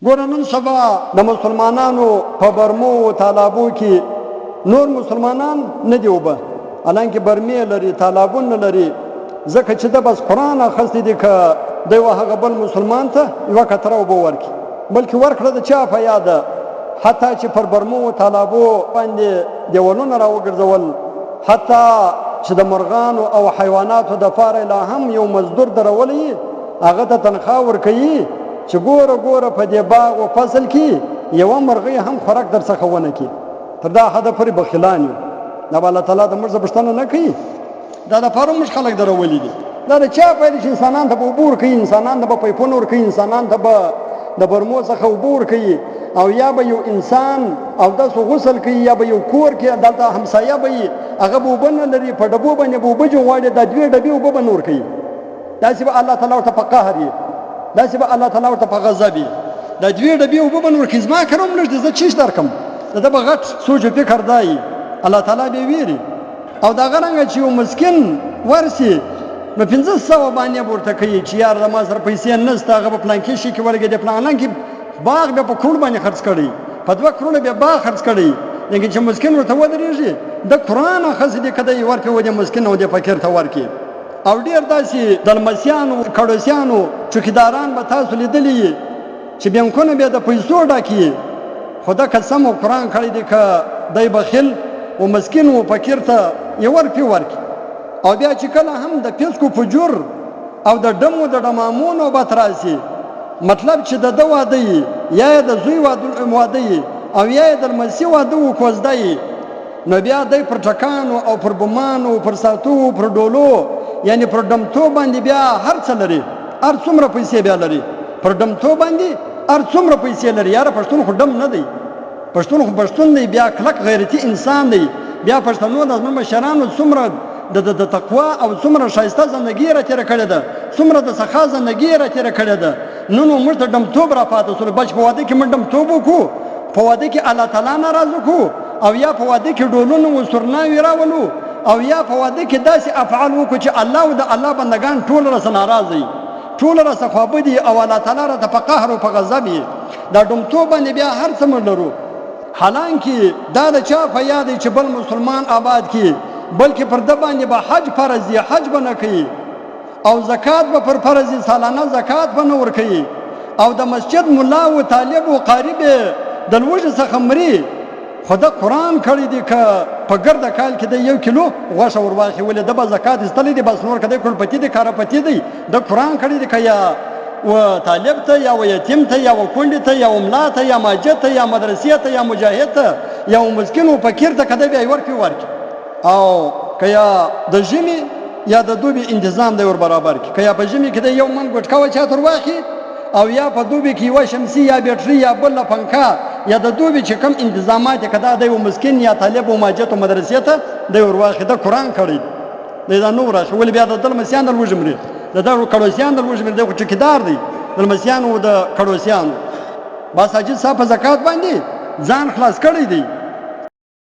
ګوره نن سبا د مسلمانانو په برمو او تالابو کې نور مسلمانان نه دي اوبه، حالانکه برمې لري، تالابونه لري، ځکه چې د بس قرآن اخیستی دی که دی هغه بل مسلمان ته یوه کتره اوبه ورکړي، بلکې ورکړه د چا په یاده، حتی چې پر برمو او تالابو باندې دیوالونه راوګرځول، حتی چې د مرغانو او حیواناتو د پاره لا هم یو مزدور درولی هغه ته تنخواه ورکوي چې ګوره ګوره په دې باغ او فصل کې یوه مرغۍ هم خوراک در څخه ونه کړي. تر دا حده پورې بخیلان یو. دا به الله تعالی د موږ نه پوښتنه نه کوي. دا دپاره موږ خلک درولي دي. دا د چا پیدا چې انسانان ته به اوبه ورکوي، انسانان ته به پیپونه ورکوي، انسانان ته به د برمو څخه اوبه ورکوي، او یا به یو انسان اودس غسل کوي، یا به یو کور کې دلته همسایه به وي هغه به اوبه نه لري، په ډبو باندې به اوبه غواړي، دا دوې ډبې اوبه به نه ورکوي. داسې به الله تعالی ورته په قهر وي، داسې به الله تعالی ورته په غضب وي. دا دوې ډبې اوبه به نه ورکوي. زما کره هم لږ دی، زه چیش درکړم، د ده به غټ سوچ و فکر دا وي، الله تعالی به ویري. او دغه رنګه چې یو مسکین ورسي نو 500 باندې ورته کوي چې یار زما سره پیسې نشته، هغه به پلانکي شي کې ولګېدی، پلانکي باغ بیا په کروړ باندې خرڅ کړی، په 2 کروړه بیا باغ خرڅ کړی. لیکن چې مسکین ورته ودرېږي د قرآن اخیستی دی، که دی ورکړي و دې مسکین او دې فقیر ته ورکړي. او ډېر داسې دلمسیانو کړوسیانو چوکیداران به تاسو لیدلي چې بینکونه بیا د پیسو ډکي، خو دا قسم او قرآن کړی دی که دی بخیل و مسکین و فقیر ته یې ورکړي. او بیا چې کله هم د فسکو فجور او د ډمو د ډمامو نوبت راسي، مطلب چې د ده واده یي، یا یې د زوی واده یي، او یا یې د لمسي واده و کوزده یي، نو بیا دی پر ټکانو او پر بمانو پر ساتو پر ډولو یعنی پر ډمتو باندې بیا هر څه لري، هر څومره پیسې بیا لري، پر ډمتو باندې هر څومره پیسې لري. یاره پښتون خو ډم نه دی، پښتون خو پښتون دی، بیا کلک غیرتي انسان دی. بیا پښتنو د زموږ مشرانو څومره د تقوا او څومره ښایسته زندګي را تېره کړې ده، څومره د سخا زندګي را تېره کړې ده. نو موږ ته ډمتوب را پاته سول، بچ په واده کې موږ ډمتوب وکړو، په واده کې الله تعالی ناراض وکړو، او یا په واده کې ډولونه و سرناوي راولو، او یا په واده کې داسې افعال وکړو چې الله او د الله بندگان ټول راسه ناراض دي، ټول راسه خوابه دي، او الله تعالی راته په قهر او په غضب وي. دا ډمتوب باندې بیا هر څه موږ لرو. حالانکه دا د چا په یاد چې بل مسلمان آباد کی، بلکې پر ده باندې به حج فرض دی، حج به نه کوي، او زکات به پر فرض دی، سالانه زکات به نه ورکوي، او د مسجد ملا و طالب و قارب د لوږې څخه مري. خو ده قرآن کړی دی که په ګرده کال کې د 1 کیلو غوښه ور واخلي، ولې ده به زکات ایستلی دی، بس نور که دی کلپتي دی کارپتي دی. ده قرآن کړی دی که یا و طالب ته، یا و یتیم ته، یا و کونډې ته، یا و ملا ته، یا ماجد ته، یا مدرسې ته، یا مجاهد ته، یا و مسکین و فقیر ته، که دی بیا یې ورکړي. او که یا د ژمي یا د دوبي انتظام دی ور برابر کړي، که یا په ژمي کې دی یو من ګوټکه چا ته ور واخلي، او یا په دوبي کې یوه شمسي یا بیټري یا بله پنکه، یا د دوبي چې کوم انتظامات یې که دا دی و مسکین یا طالب و ماجد و مدرسې ته دی ور واخلي. ده قرآن کړی دی، دا نه وراشي. ولې بیا د ده لمسیان د لوږې مري، د ده کړوسیان د لوږې مري، دی خو چوکیدار دی د لمسیانو و د کړوسیانو. بس حاجي صاحب په زکات باندې ځان خلاص کړی دی.